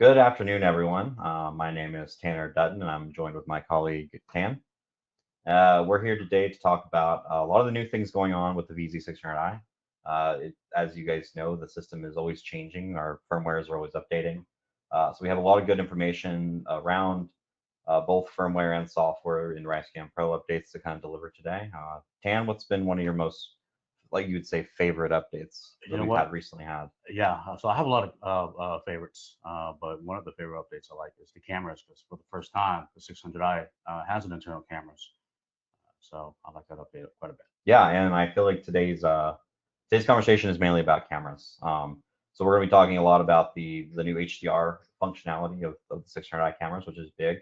Good afternoon, everyone. My name is Tanner Dutton, and I'm joined with my colleague Tan. We're here today to talk about a lot of the new things going on with the VZ-600i. As you guys know, the system is always changing. Our firmwares are always updating. So we have a lot of good information around both firmware and software in RiSCAN Pro updates to kind of deliver today. Tan, what's been one of your most, like you would say, favorite updates that we've recently had? Yeah, so I have a lot of favorites, but one of the favorite updates I like is the cameras, because for the first time, the 600i has an internal cameras. So I like that update quite a bit. Yeah, and I feel like today's conversation is mainly about cameras. So we're going to be talking a lot about the new HDR functionality of the 600i cameras, which is big.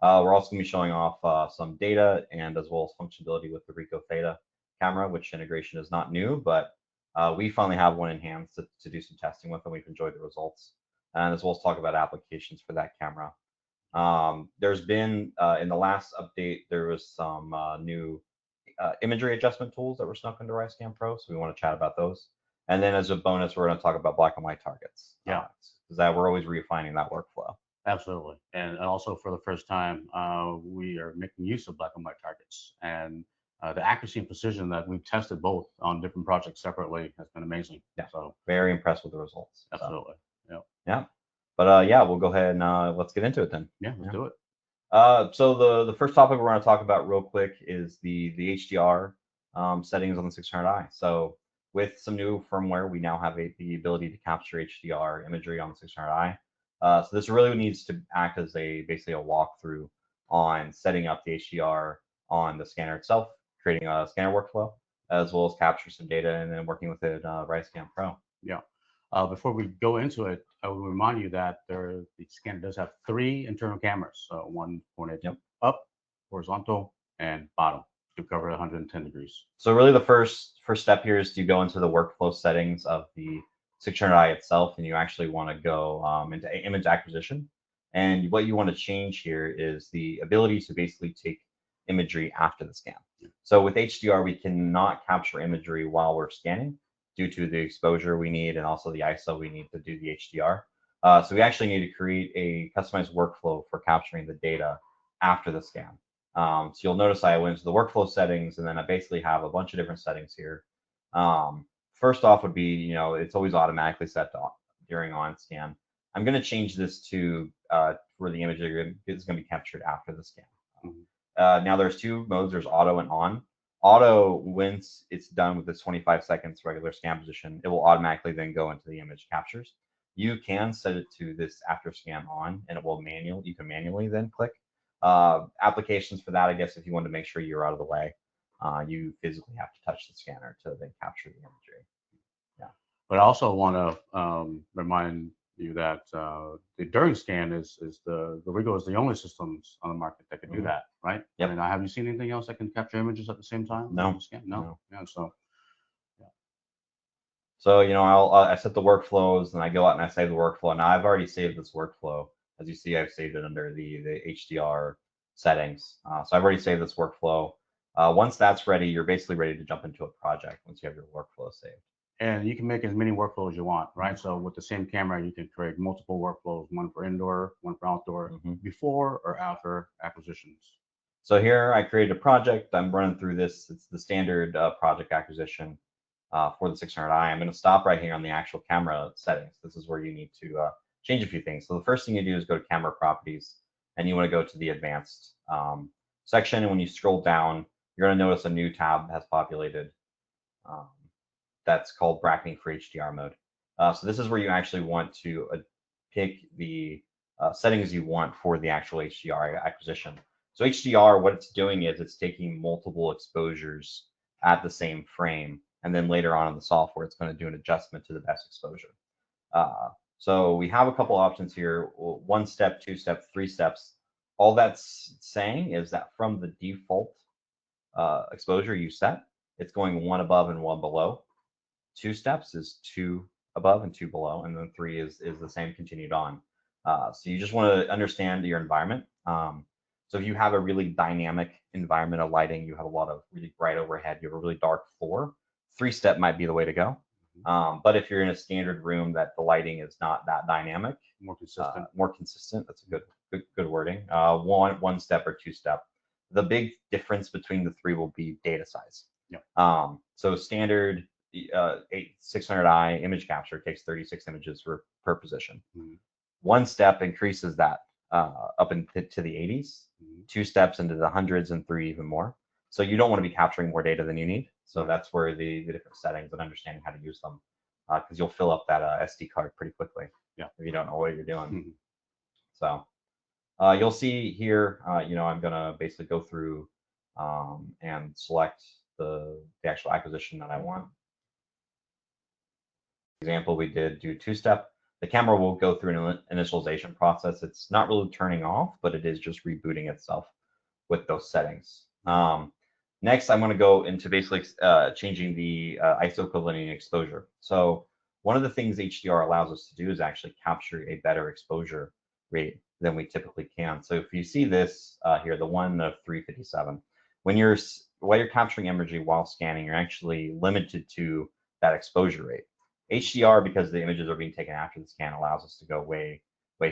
We're also going to be showing off some data and as well as functionality with the RICOH THETA camera, which integration is not new, but we finally have one in hand to do some testing with, and we've enjoyed the results, and as well as talk about applications for that camera. There's been, in the last update, there was some new imagery adjustment tools that were snuck into RiSCAN Pro, so we want to chat about those. And then as a bonus, we're going to talk about black and white targets. Yeah. Because that we're always refining that workflow. Absolutely. And also for the first time, we are making use of black and white targets. And the accuracy and precision that we've tested both on different projects separately has been amazing. Yeah. So very impressed with the results. Absolutely. So. Yeah. But yeah, we'll go ahead and let's get into it then. Yeah, let's do it. So the first topic we're going to talk about real quick is the HDR settings on the 600i. So with some new firmware, we now have the ability to capture HDR imagery on the 600i. So this really needs to act as basically a walkthrough on setting up the HDR on the scanner itself, creating a scanner workflow, as well as capture some data and then working with it RiSCAN Pro. Yeah. Before we go into it, I will remind you that the scanner does have 3 internal cameras. One pointed up, horizontal, and bottom to cover 110 degrees. So really the first step here is to go into the workflow settings of the 600i itself, and you actually want to go into image acquisition. And what you want to change here is the ability to basically take imagery after the scan. So with HDR, we cannot capture imagery while we're scanning due to the exposure we need and also the ISO we need to do the HDR. So we actually need to create a customized workflow for capturing the data after the scan. So you'll notice I went to the workflow settings, and then I basically have a bunch of different settings here. First off would be, it's always automatically set to during on scan. I'm going to change this to where the image is going to be captured after the scan. Now there's 2 modes. There's auto and on. Auto, once it's done with this 25 seconds regular scan position, it will automatically then go into the image captures. You can set it to this after scan on, and it will you can manually then click. Applications for that, I guess, if you want to make sure you're out of the way, you physically have to touch the scanner to then capture the imagery. Yeah. But I also want to remind you that the during scan is the RIEGL is the only systems on the market that can do that, right? Yep. I mean, have you seen anything else that can capture images at the same time? No. Scan? No. Yeah. So. Yeah. So I set the workflows, and I go out and I save the workflow. Now I've already saved this workflow. As you see, I've saved it under the HDR settings. So I've already saved this workflow. Once that's ready, you're basically ready to jump into a project once you have your workflow saved. And you can make as many workflows you want, right? So with the same camera, you can create multiple workflows, one for indoor, one for outdoor, before or after acquisitions. So here I created a project. I'm running through this. It's the standard project acquisition for the 600i. I'm going to stop right here on the actual camera settings. This is where you need to change a few things. So the first thing you do is go to camera properties, and you want to go to the advanced section. And when you scroll down, you're going to notice a new tab has populated. That's called bracketing for HDR mode. So this is where you actually want to pick the settings you want for the actual HDR acquisition. So HDR, what it's doing is it's taking multiple exposures at the same frame, and then later on in the software, it's going to do an adjustment to the best exposure. So we have a couple options here: 1 step, 2 steps, 3 steps. All that's saying is that from the default exposure you set, it's going 1 above and 1 below. 2 steps is 2 above and 2 below, and then 3 is the same continued on. So you just want to understand your environment. So if you have a really dynamic environment of lighting, you have a lot of really bright overhead, you have a really dark floor, 3-step might be the way to go. But if you're in a standard room that the lighting is not that dynamic, More consistent. that's a good wording. One step or two step. The big difference between the three will be data size. Yep. So standard 600i image capture takes 36 images per position. One step increases that up into the 80s. Two steps into the hundreds, and three even more. So you don't want to be capturing more data than you need. So that's where the different settings and understanding how to use them, because you'll fill up that SD card pretty quickly. Yeah. If you don't know what you're doing. So you'll see here, I'm gonna basically go through and select the actual acquisition that I want. Example, we did do two-step. The camera will go through an initialization process. It's not really turning off, but it is just rebooting itself with those settings. Next, I'm going to go into basically changing the ISO equivalent exposure. So one of the things HDR allows us to do is actually capture a better exposure rate than we typically can. So if you see this here, the one of 357, while you're capturing imagery while scanning, you're actually limited to that exposure rate. HDR, because the images are being taken after the scan, allows us to go way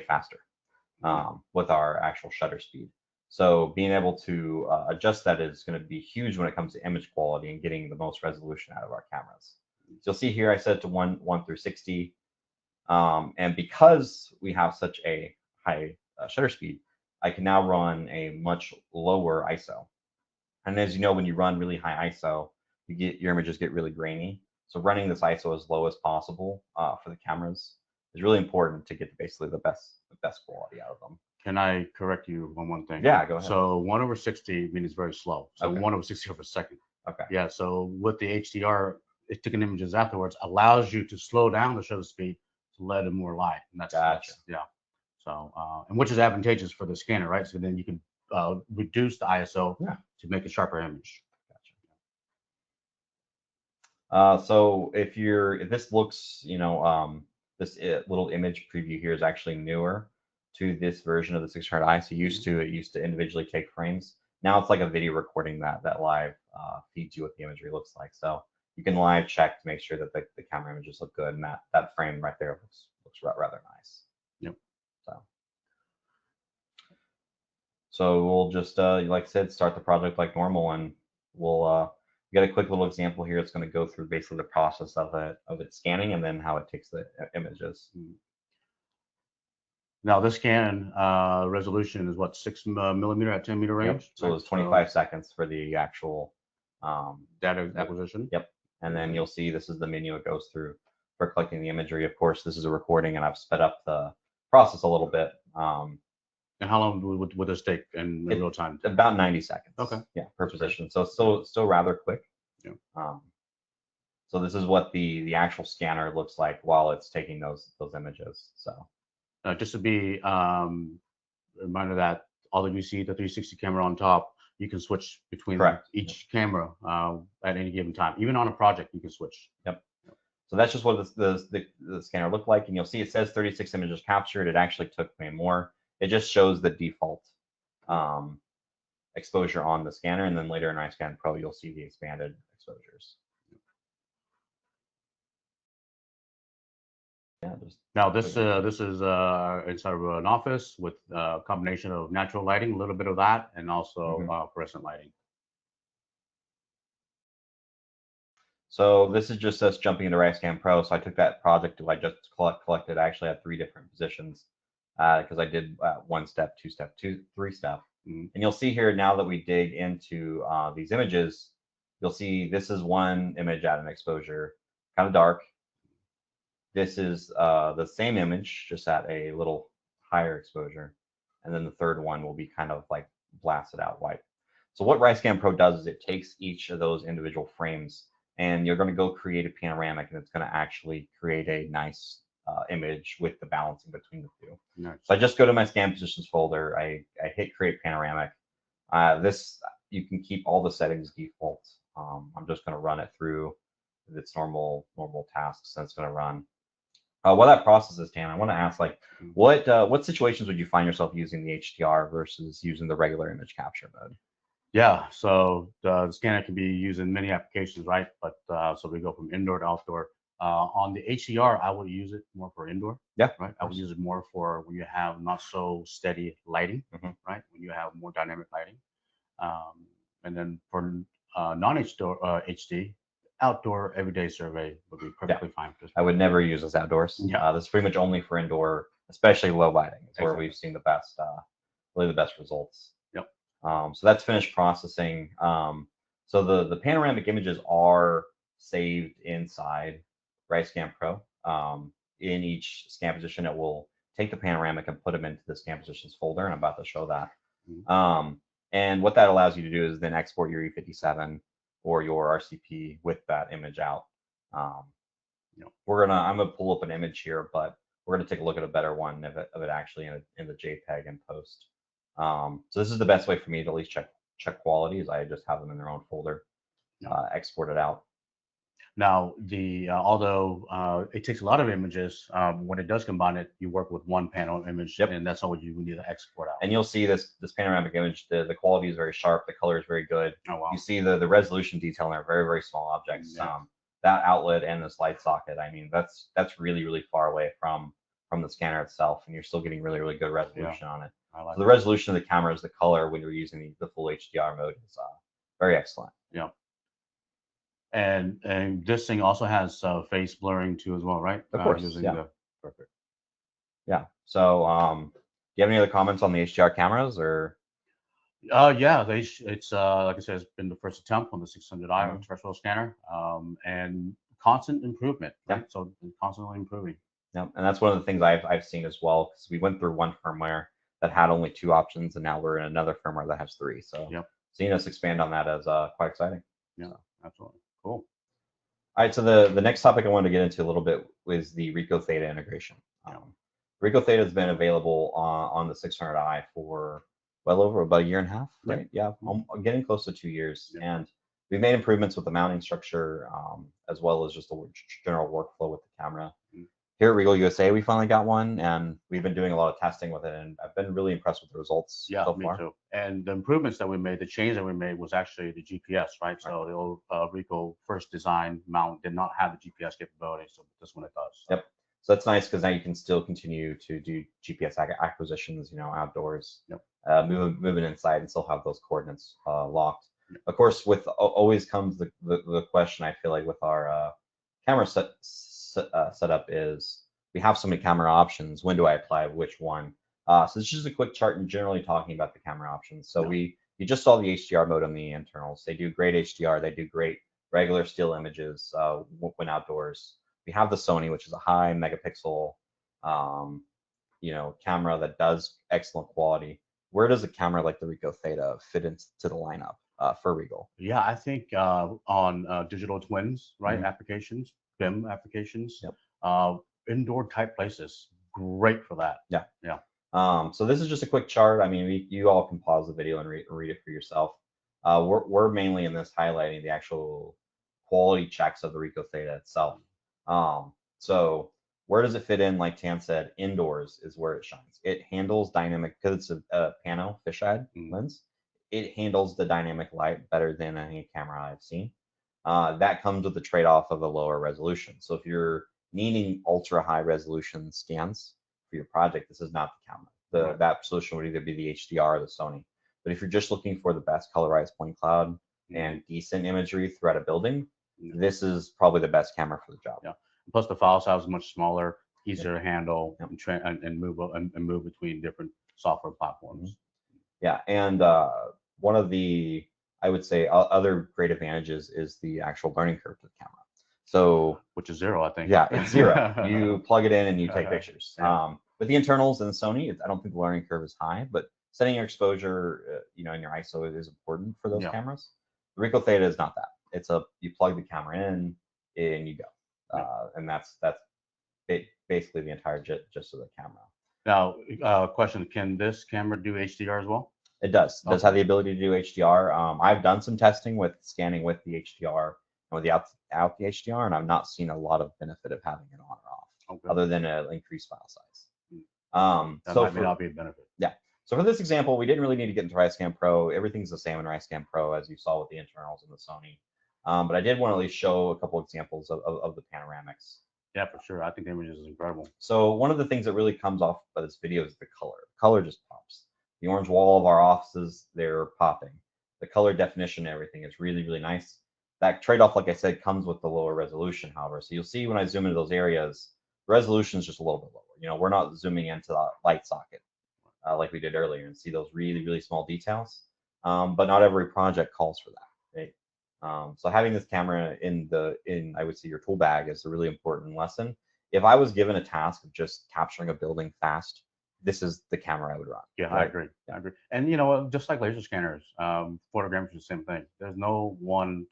faster with our actual shutter speed. So being able to adjust that is going to be huge when it comes to image quality and getting the most resolution out of our cameras. So you'll see here I set it to 1 through 60. And because we have such a high shutter speed, I can now run a much lower ISO. And as you know, when you run really high ISO, your images get really grainy. So running this ISO as low as possible for the cameras is really important to get basically the best quality out of them. Can I correct you on one thing? Yeah, go ahead. So 1/60 means it's very slow. So Okay. 1/60 per second. Okay. Yeah. So with the HDR, it taking images afterwards allows you to slow down the shutter speed to let in more light. And Gotcha. Yeah. So and which is advantageous for the scanner, right? So then you can reduce the ISO to make a sharper image. So if this looks, this little image preview here is actually newer to this version of the 600i. So it used to individually take frames. Now it's like a video recording that live feeds you what the imagery looks like. So you can live check to make sure that the camera images look good, and that frame right there looks rather nice. Yep. So we'll just, like I said, start the project like normal, and we'll get a quick little example here. It's going to go through basically the process of it scanning and then how it takes the images. Now this scan resolution is what, 6 millimeter at 10 meter range? Yep. So it's 25 seconds for the actual data acquisition. Yep. And then you'll see this is the menu it goes through for collecting the imagery. Of course, this is a recording, and I've sped up the process a little bit. And how long would this take in real time? About 90 seconds. Okay. Yeah, per position. So still rather quick. Yeah. So this is what the actual scanner looks like while it's taking those images. So just to be reminder that although you see the 360 camera on top, you can switch between each camera at any given time. Even on a project, you can switch. Yep. So that's just what the scanner looked like, and you'll see it says 36 images captured. It actually took way more. It just shows the default exposure on the scanner, and then later in RiSCAN Pro, you'll see the expanded exposures. Yeah, now this is inside of an office with a combination of natural lighting, a little bit of that, and also fluorescent lighting. So this is just us jumping into RiSCAN Pro. So I took that project I just collected. I actually had 3 different positions because I did 1 step, 2 step, 3 step. And you'll see here now that we dig into these images, you'll see this is one image at an exposure, kind of dark. This is the same image, just at a little higher exposure. And then the third one will be kind of like blasted out white. So what RiSCAN Pro does is it takes each of those individual frames, and you're going to go create a panoramic, and it's going to actually create a nice image with the balancing between the two. Nice. So I just go to my scan positions folder. I hit create panoramic. This, you can keep all the settings default. I'm just going to run it through its normal tasks, and it's going to run. While that process is, Dan, I want to ask, like, what situations would you find yourself using the HDR versus using the regular image capture mode? Yeah, so the scanner can be used in many applications, right? But so we go from indoor to outdoor. On the HDR, I would use it more for indoor. Yeah, Right. I would use it more for when you have not so steady lighting. Right. When you have more dynamic lighting. And then for non-HD, outdoor everyday survey would be perfectly fine. I would never use this outdoors. Yeah. This is pretty much only for indoor, especially low lighting. It's where Exactly. we've seen the best, really the best results. Yep. So that's finished processing. So the panoramic images are saved inside RiSCAN Pro. In each scan position, it will take the panoramic and put them into the scan positions folder, and I'm about to show that. And what that allows you to do is then export your E57 or your RCP with that image out. I'm gonna pull up an image here, but we're gonna take a look at a better one of it actually in the JPEG and post. So this is the best way for me to at least check quality, is I just have them in their own folder, export it out. Now, although it takes a lot of images, when it does combine it, you work with one panel image, and that's all you need to export out. And you'll see this panoramic image, the quality is very sharp, the color is very good. Oh, wow. You see the resolution detail in there, very, very small objects. Yeah. That outlet and this light socket, I mean, that's really, really far away from the scanner itself, and you're still getting really, really good resolution on it. So the resolution of the camera is the color when you're using the full HDR mode is very excellent. Yeah. And this thing also has face blurring too as well, right? Of course, perfect. Yeah. So, do you have any other comments on the HDR cameras, or? Yeah, it's like I said, it's been the first attempt on the 600i or terrestrial scanner, and constant improvement. Right? So constantly improving. Yeah, and that's one of the things I've seen as well, because we went through one firmware that had only 2 options, and now we're in another firmware that has 3. So seeing us expand on that is quite exciting. Yeah, absolutely. Cool. All right, so the next topic I wanted to get into a little bit was the RICOH THETA integration. RICOH THETA has been available on the 600i for well over about 1.5 years, right? Yeah, I'm getting close to 2 years. And we've made improvements with the mounting structure, as well as just the general workflow with the camera. Here at RIEGL USA, we finally got one, and we've been doing a lot of testing with it, and I've been really impressed with the results so far. Me too. And the improvements that we made, the change that we made was actually the GPS, right? So the old RICOH first design mount did not have the GPS capability, so this one it does. So. Yep. So that's nice, because now you can still continue to do GPS acquisitions, outdoors, moving inside, and still have those coordinates locked. Of course, with always comes the question, I feel like, with our camera setup is, we have so many camera options. When do I apply which one? So this is just a quick chart and generally talking about the camera options. So you just saw the HDR mode on the internals. They do great HDR. They do great regular still images when outdoors. We have the Sony, which is a high megapixel, camera that does excellent quality. Where does a camera like the RICOH THETA fit into the lineup for RIEGL? Yeah, I think on digital twins, right, applications, BIM applications, indoor type places, great for that. Yeah. So this is just a quick chart. I mean, you all can pause the video and read it for yourself. We're mainly in this highlighting the actual quality checks of the RICOH THETA itself. So where does it fit in? Like Tan said, indoors is where it shines. It handles dynamic, because it's a pano fisheye lens. It handles the dynamic light better than any camera I've seen. That comes with the trade-off of a lower resolution. So if you're needing ultra high resolution scans for your project, this is not the camera. That solution would either be the HDR or the Sony. But if you're just looking for the best colorized point cloud and decent imagery throughout a building, this is probably the best camera for the job. Yeah. Plus the file size is much smaller, easier to handle, and move between different software platforms. Yeah, and one of the, I would say, other great advantages is the actual learning curve to the camera. So, which is 0, I think. Yeah, it's 0. You plug it in and you take pictures. With the internals and the Sony, I don't think the learning curve is high, but setting your exposure, and your ISO is important for those cameras. The RICOH THETA is not that. It's you plug the camera in and you go. And that's basically the entire gist of the camera. Now, question: can this camera do HDR as well? It does. It does have the ability to do HDR. I've done some testing with scanning with the HDR and without the HDR, and I've not seen a lot of benefit of having it on or off, other than an increased file size. That may not be a benefit. Yeah. So for this example, we didn't really need to get into RiSCAN Pro. Everything's the same in RiSCAN Pro, as you saw with the internals and the Sony. But I did want to at least show a couple examples of the panoramics. Yeah, for sure. I think the images is incredible. So one of the things that really comes off by this video is the color. Color just pops. The orange wall of our offices, they're popping. The color definition and everything is really, really nice. That trade-off, like I said, comes with the lower resolution, however. So you'll see when I zoom into those areas, the resolution is just a little bit lower. You know, we're not zooming into the light socket like we did earlier and see those really, really small details. But not every project calls for that, right? So having this camera in I would say your tool bag is a really important lesson. If I was given a task of just capturing a building fast, this is the camera I would run. Yeah, right? I agree. I agree. And you know, just like laser scanners, photogrammetry is the same thing. There's no one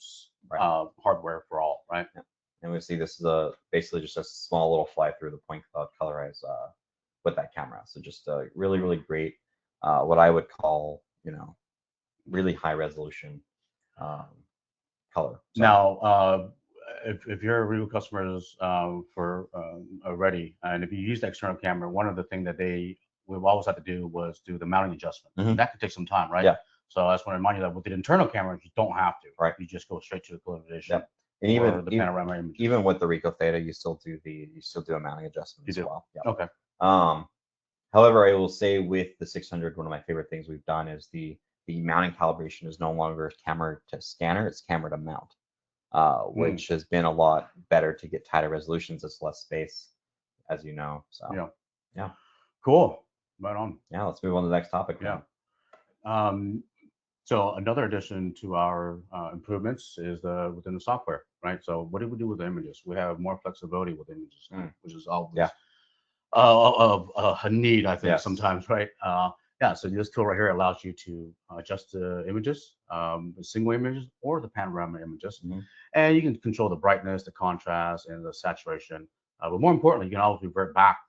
hardware for all, right? Yeah. And we see this is basically just a small little fly through the point cloud colorize with that camera. So just a really, really great, what I would call, you know, really high resolution color. So, Now, if you're RIEGL customers for already, and if you use the external camera, one of the things that we've always had to do was do the mounting adjustment. Mhm. That could take some time, right? Yeah. So I just want to remind you that with the internal cameras, you don't have to. Right. You just go straight to the polarization. Yep. And even the panorama images. even with the RICOH Theta, you still do a mounting adjustment as well. Yep. Okay. However, I will say with the 600, one of my favorite things we've done is the mounting calibration is no longer camera to scanner, it's camera to mount, which has been a lot better to get tighter resolutions. It's less space, as you know. So yeah. Cool. Right on. Yeah, let's move on to the next topic. Yeah. So another addition to our improvements is within the software, right? So what do we do with the images? We have more flexibility with images, which is always a need, I think, sometimes, right? Yeah, so this tool right here allows you to adjust the images, the single images or the panorama images. And you can control the brightness, the contrast, and the saturation. But more importantly, you can always revert back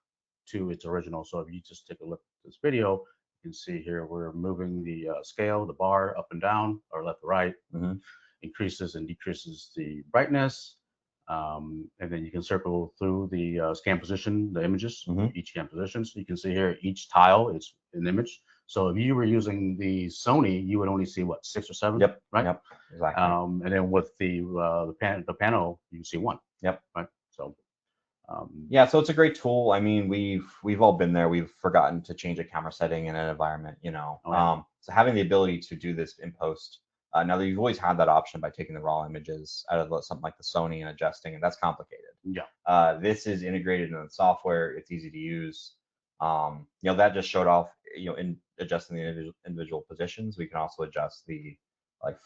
to its original. So if you just take a look at this video, you can see here we're moving the scale, the bar up and down or left to right, increases and decreases the brightness. And then you can circle through the scan position, the images, each scan position. So you can see here, each tile is an image. So if you were using the Sony, you would only see what, 6 or 7? Yep. Right. Yep. Exactly. And then with the panel, you see 1. Yep. Right. So. Yeah, so it's a great tool. I mean, we've all been there. We've forgotten to change a camera setting in an environment, you know. So having the ability to do this in post. Now that you've always had that option by taking the raw images out of something like the Sony and adjusting, and that's complicated. Yeah. This is integrated in the software. It's easy to use. You know, that just showed off. You know, in adjusting the individual positions, we can also adjust the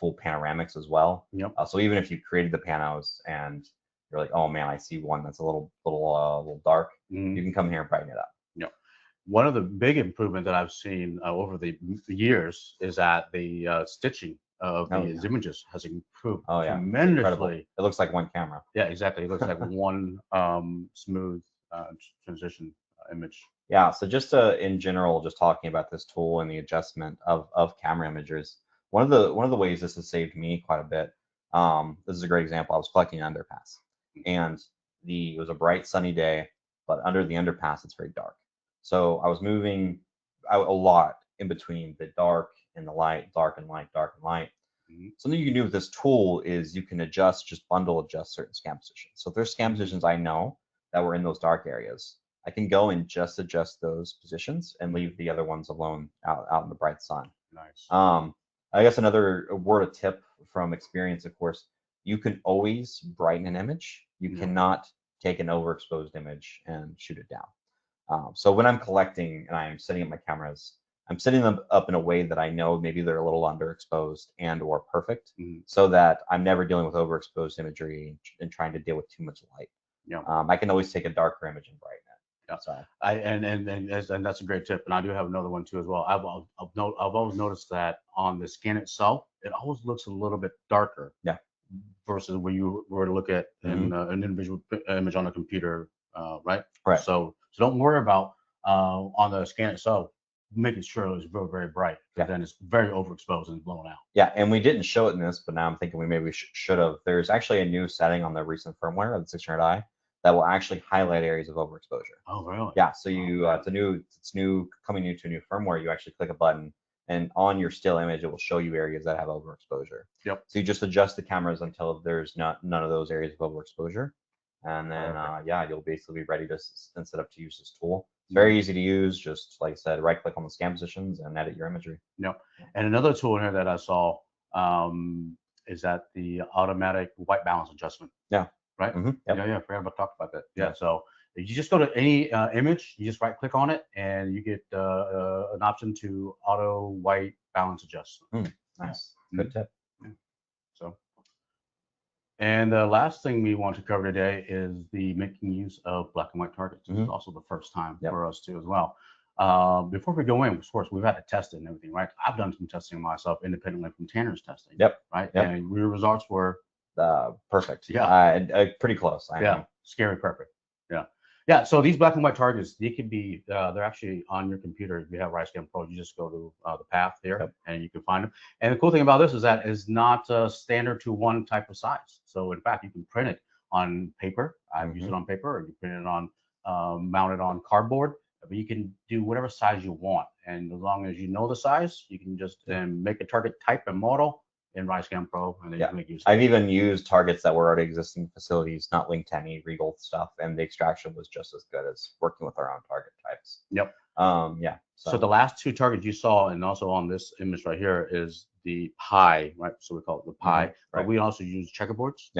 full panoramics as well. Yep. So even if you created the panos and you're like, oh man, I see one that's a little dark, you can come here and brighten it up. Yeah. One of the big improvements that I've seen over the years is that the stitching of these images has improved tremendously. Incredible. It looks like one camera. Yeah, exactly. It looks like one smooth transition image. Yeah. So just in general, just talking about this tool and the adjustment of camera images, one of the ways this has saved me quite a bit. This is a great example. I was collecting an underpass, and it was a bright sunny day, but under the underpass it's very dark. So I was moving a lot in between the dark and the light, dark and light, dark and light. Something you can do with this tool is you can just bundle adjust certain scan positions. So if there's scan positions I know that were in those dark areas, I can go and just adjust those positions and leave the other ones alone out in the bright sun. Nice. I guess another word of tip from experience, of course, you can always brighten an image. You cannot take an overexposed image and shoot it down. So when I'm collecting and I'm setting up my cameras, I'm setting them up in a way that I know maybe they're a little underexposed and or perfect, so that I'm never dealing with overexposed imagery and trying to deal with too much light. Yeah. I can always take a darker image and brighten it. Yeah. So and that's a great tip. And I do have another one too as well. I've always noticed that on the scan itself, it always looks a little bit darker. Yeah. Versus when you were to look at an individual image on a computer, right? Right. So don't worry about on the scan itself making sure it was very, very bright. Because then it's very overexposed and blown out. Yeah, and we didn't show it in this, but now I'm thinking we maybe should have. There's actually a new setting on the recent firmware of the 600i that will actually highlight areas of overexposure. Oh, really? Yeah. So it's new coming into a new firmware. You actually click a button and on your still image, it will show you areas that have overexposure. Yep. So you just adjust the cameras until there's none of those areas of overexposure, and then yeah, you'll basically be ready to then set up to use this tool. It's very easy to use. Just like I said, right click on the scan positions and edit your imagery. Yep. And another tool in here that I saw is that the automatic white balance adjustment. Yeah. Right. Yep. Yeah. I forgot about talk about that. Yeah. So you just go to any image, you just right click on it, and you get an option to auto white balance adjust. Nice. Good tip. Yeah. So, and the last thing we want to cover today is the making use of black and white targets. This is also the first time for us too as well. Before we go in, of course, we've had to test it and everything, right? I've done some testing myself independently from Tanner's testing. Right. And your results were perfect. Pretty close. I think. Scary perfect. Yeah. So these black and white targets, they can be, they're actually on your computer. If you have RiSCAN Pro, you just go to the path here and you can find them. And the cool thing about this is that it's not a standard to one type of size. So in fact, you can print it on paper. I've used it on paper, or you print it on, mount it on cardboard. But you can do whatever size you want. And as long as you know the size, you can just make a target type and model in RiSCAN Pro, and then you can make use of it. I've even used targets that were already existing facilities, not linked to any RIEGL stuff, and the extraction was just as good as working with our own target types. So the last two targets you saw, and also on this image right here, is the pie, right? So we call it the pie, but we also use checkerboards.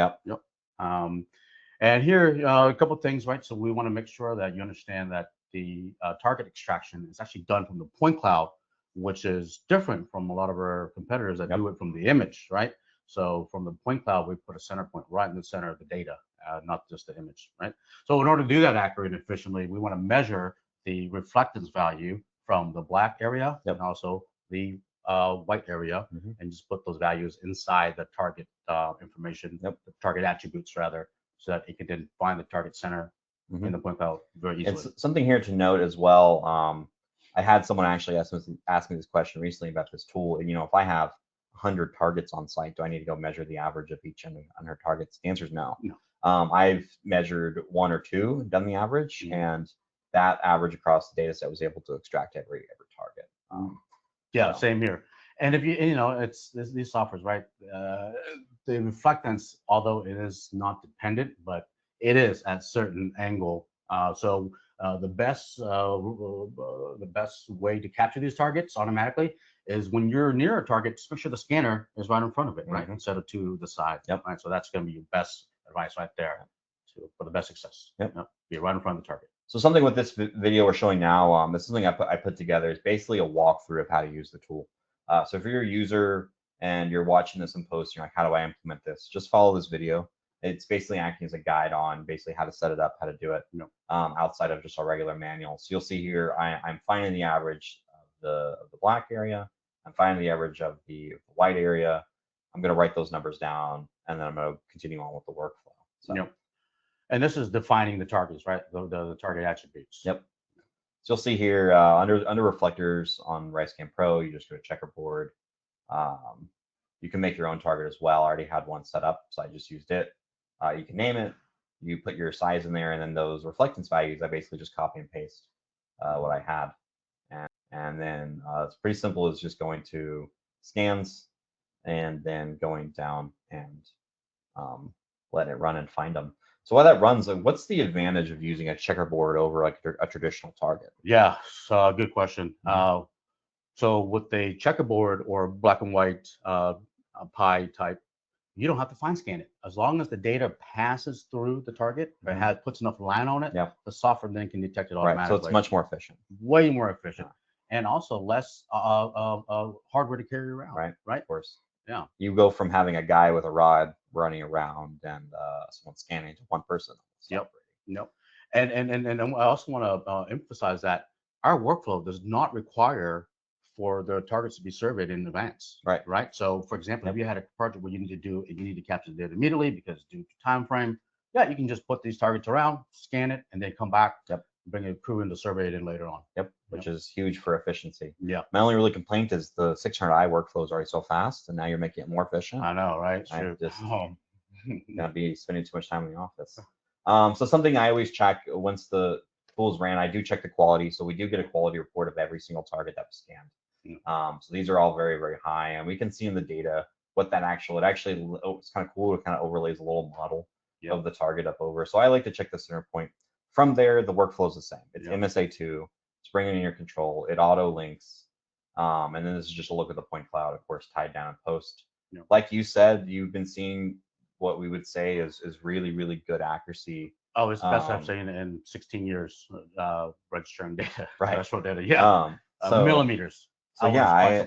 And here, a couple of things, right? So we want to make sure that you understand that the target extraction is actually done from the point cloud, which is different from a lot of our competitors that do it from the image, right? So from the point cloud, we put a center point right in the center of the data, not just the image, right? So in order to do that accurately and efficiently, we want to measure the reflectance value from the black area and also the white area, and just put those values inside the target information, the target attributes rather, so that it can then find the target center in the point cloud very easily. It's something here to note as well. I had someone actually ask me this question recently about this tool. And, if I have 100 targets on site, do I need to go measure the average of each 100 targets? The answer is no. I've measured one or two, done the average, and that average across the data set was able to extract every target. Same here. And if it's these softwares, right? The reflectance, although it is not dependent, but it is at certain angle. So the best way to capture these targets automatically is when you're near a target, just make sure the scanner is right in front of it, right, instead of to the side. Right. So that's going to be your best advice right there for the best success. Be right in front of the target. So something with this video we're showing now, this is something I put together. It's basically a walkthrough of how to use the tool. So if you're a user and you're watching this in post, you're like, how do I implement this? Just follow this video. It's basically acting as a guide on basically how to set it up, how to do it outside of just a regular manual. So you'll see here, I'm finding the average of the black area. I'm finding the average of the white area. I'm going to write those numbers down, and then I'm going to continue on with the workflow. So. And this is defining the targets, right? The target attributes. So you'll see here under reflectors on RiSCAN Pro, you just go to checkerboard. You can make your own target as well. I already had one set up, so I just used it. You can name it, you put your size in there, and then those reflectance values, I basically just copy and paste what I had. And then it's pretty simple. It's just going to scans and then going down and letting it run and find them. So while that runs, what's the advantage of using a checkerboard over like a traditional target? Yeah, so good question. So with a checkerboard or black and white pie type, you don't have to fine scan it. As long as the data passes through the target, it puts enough line on it, the software then can detect it automatically. So it's much more efficient. Way more efficient. And also less hardware to carry around. Right. Of course. Yeah. You go from having a guy with a rod running around and someone scanning to one person. And I also want to emphasize that our workflow does not require for the targets to be surveyed in advance. Right. So for example, if you had a project where you need to capture the data immediately because due to time frame, you can just put these targets around, scan it, and then come back, bring a crew in to survey it in later on. Which is huge for efficiency. My only really complaint is the 600i workflow is already so fast, and now you're making it more efficient. I know, right? I'm just gonna be spending too much time in the office. So something I always check once the tools ran, I do check the quality. So we do get a quality report of every single target that was scanned. So these are all very, very high, and we can see in the data what that it's kind of cool. It kind of overlays a little model of the target up over. So I like to check the center point. From there, the workflow is the same. It's MSA2. It's bringing in your control. It auto links. And then this is just a look at the point cloud, of course, tied down in post. Like you said, you've been seeing what we would say is really, really good accuracy. Oh, it's the best I've seen in 16 years registering data. Right. Terrestrial data. Yeah. So, millimeters. So I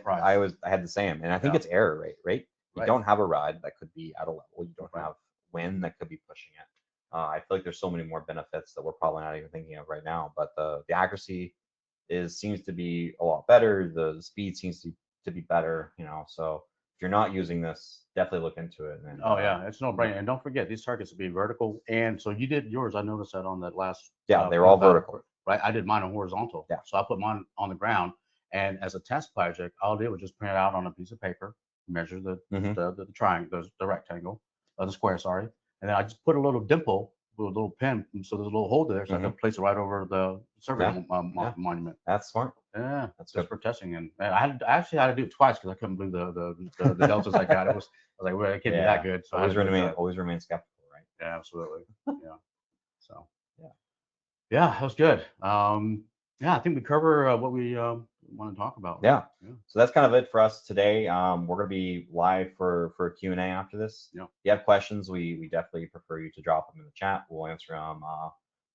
had the same, and I think it's error rate, right? You don't have a rod that could be at a level. You don't have wind that could be pushing it. I feel like there's so many more benefits that we're probably not even thinking of right now. But the accuracy seems to be a lot better. The speed seems to be better. So if you're not using this, definitely look into it. And, it's no brainer. And don't forget, these targets will be vertical. And so you did yours. I noticed that on that last. Yeah, they were all vertical. Right. I did mine on horizontal. Yeah. So I put mine on the ground. And as a test project, all I did was just print it out on a piece of paper, measure the triangle, the rectangle, the square, sorry. And then I just put a little dimple with a little pin. So there's a little hole there. So I can place it right over the survey monument. That's smart. Yeah. That's just for testing. And I actually had to do it twice because I couldn't believe the deltas I got. I was like, well, it can't be that good. So always remain skeptical, right? Yeah, absolutely. Yeah. So, yeah, that was good. I think we cover what we want to talk about. Yeah. So that's kind of it for us today. We're going to be live for a Q&A after this. Yeah. If you have questions, we definitely prefer you to drop them in the chat. We'll answer them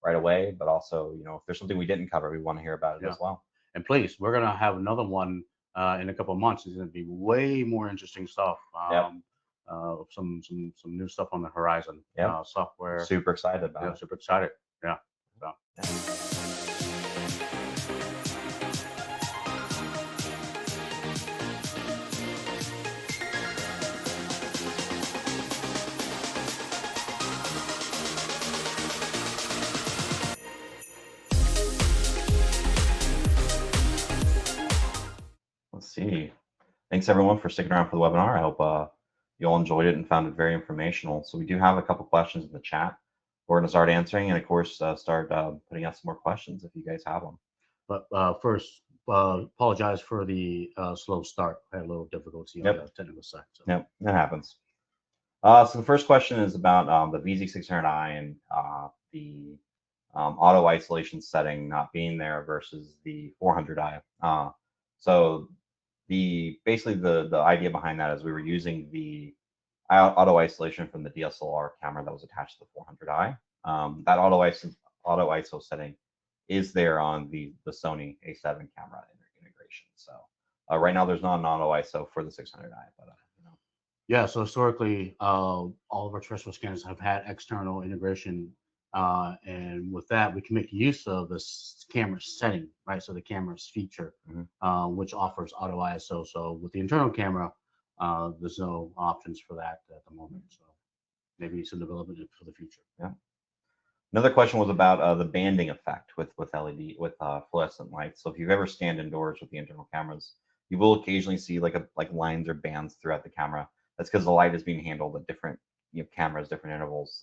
right away. But also, if there's something we didn't cover, we want to hear about it as well. And please, we're going to have another one in a couple of months. It's going to be way more interesting stuff. Some new stuff on the horizon. Software. Super excited about it. Super excited. Yeah. So. Let's see. Thanks everyone for sticking around for the webinar. I hope you all enjoyed it and found it very informational. So we do have a couple questions in the chat. We're going to start answering, and of course, start putting out some more questions if you guys have them. But first, apologize for the slow start. I had a little difficulty on the technical side. So. Yep, that happens. So the first question is about the VZ-600i and the auto isolation setting not being there versus the 400i. So basically the idea behind that is we were using the auto isolation from the DSLR camera that was attached to the 400i. That auto ISO setting is there on the Sony A7 camera integration. So right now there's not an auto ISO for the 600i, but Yeah, so historically, all of our terrestrial scanners have had external integration, and with that, we can make use of this camera setting, right? So the camera's feature, which offers auto ISO. So with the internal camera, there's no options for that at the moment. So maybe some development for the future. Yeah. Another question was about the banding effect with fluorescent lights. So if you've ever scanned indoors with the internal cameras, you will occasionally see like lines or bands throughout the camera. That's because the light is being handled at different cameras, different intervals.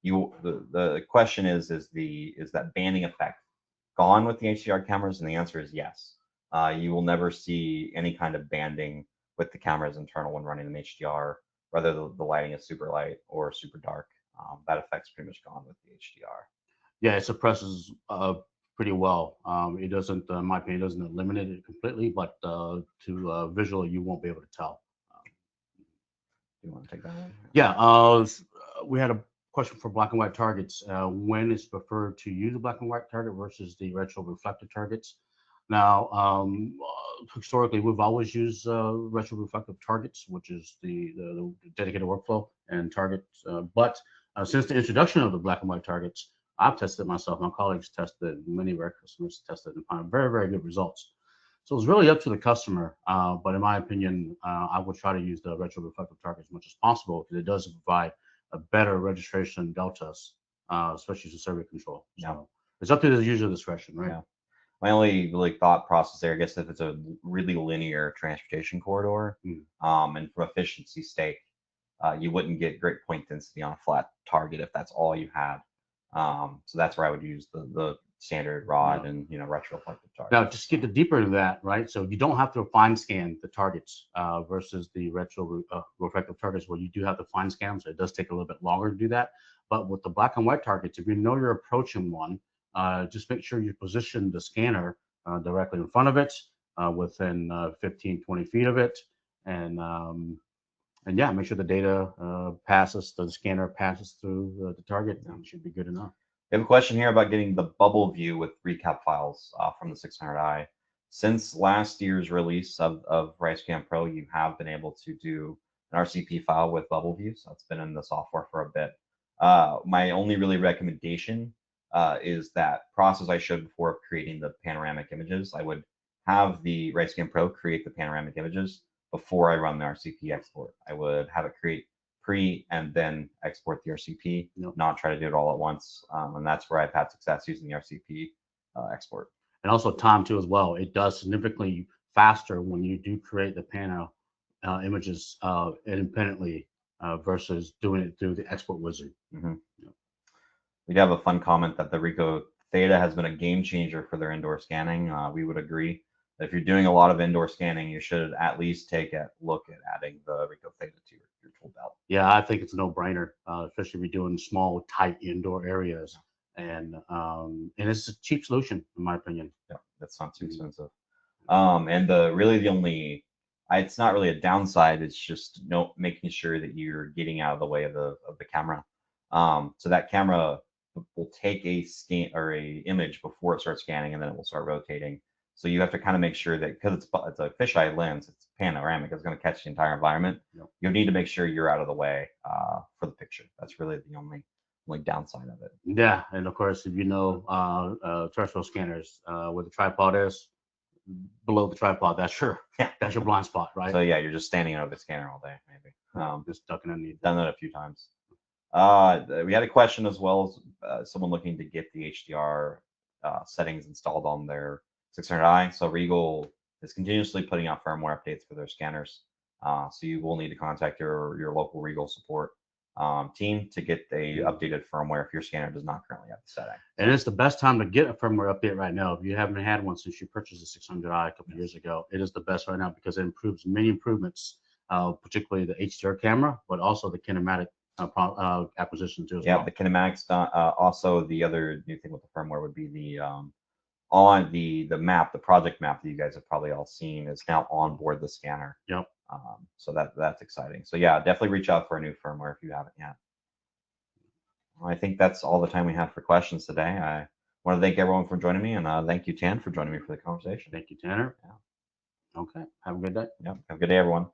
The question is that banding effect gone with the HDR cameras? And the answer is yes. You will never see any kind of banding with the camera's internal when running an HDR, whether the lighting is super light or super dark. That effect's pretty much gone with the HDR. Yeah, it suppresses pretty well. It doesn't, in my opinion, it doesn't eliminate it completely, but to visually, you won't be able to tell. Do you want to take that one? Yeah, we had a question for black and white targets. When is preferred to use a black and white target versus the retro reflective targets? Now, historically, we've always used retro reflective targets, which is the dedicated workflow and targets. But since the introduction of the black and white targets, I've tested myself, my colleagues tested, many of our customers tested and found very, very good results. So it's really up to the customer. But in my opinion, I would try to use the retro reflective target as much as possible because it does provide a better registration deltas, especially for survey control. So it's up to the user discretion, right? Yeah. My only thought process there, I guess, if it's a really linear transportation corridor, and from efficiency sake, you wouldn't get great point density on a flat target if that's all you had. So that's where I would use the standard rod and retroreflective target. Now, just get deeper into that, right? So you don't have to fine scan the targets versus the reflective targets where you do have to fine scan them. So it does take a little bit longer to do that. But with the black and white targets, if you know you're approaching one, just make sure you position the scanner directly in front of it, within 15, 20 feet of it. And yeah, make sure the data the scanner passes through the target. It should be good enough. We have a question here about getting the bubble view with recap files from the 600i. Since last year's release of RiSCAN Pro, you have been able to do an RCP file with bubble view. So it's been in the software for a bit. My only really recommendation is that process I showed before of creating the panoramic images. I would have the RiSCAN Pro create the panoramic images before I run the RCP export. I would have it create pre and then export the RCP, not try to do it all at once. And that's where I've had success using the RCP export. And also time too as well. It does significantly faster when you do create the panel images independently versus doing it through the export wizard. Mm-hmm. We have a fun comment that the RICOH THETA has been a game changer for their indoor scanning. We would agree. If you're doing a lot of indoor scanning, you should at least take a look at adding the RICOH THETA to your tool belt. Yeah, I think it's a no-brainer, especially if you're doing small, tight indoor areas, and it's a cheap solution in my opinion. Yeah, that's not too expensive. And the only, it's not really a downside. It's just making sure that you're getting out of the way of the camera. So that camera will take a scan or a image before it starts scanning, and then it will start rotating. So you have to kind of make sure that, because it's a fisheye lens, it's panoramic, it's going to catch the entire environment. You need to make sure you're out of the way for the picture. That's really the only downside of it. Yeah, and of course, if you know terrestrial scanners, where the tripod is, below the tripod, that's your blind spot, right? So yeah, you're just standing over the scanner all day, maybe. Just ducking underneath. Done that a few times. We had a question as well as someone looking to get the HDR settings installed on their 600i. So RIEGL is continuously putting out firmware updates for their scanners. So you will need to contact your local RIEGL support team to get the updated firmware if your scanner does not currently have the setting. And it's the best time to get a firmware update right now. If you haven't had one since you purchased the 600i a couple years ago, it is the best right now because it improves many improvements, particularly the HDR camera, but also the kinematic acquisition too as well. Yeah, the kinematics. Also, the other new thing with the firmware would be the on the map, the project map that you guys have probably all seen is now on board the scanner. Yep. So that's exciting. So yeah, definitely reach out for a new firmware if you haven't yet. Well, I think that's all the time we have for questions today. I want to thank everyone for joining me, and thank you, Tan, for joining me for the conversation. Thank you, Tanner. Yeah. Okay. Have a good day. Yep. Have a good day, everyone.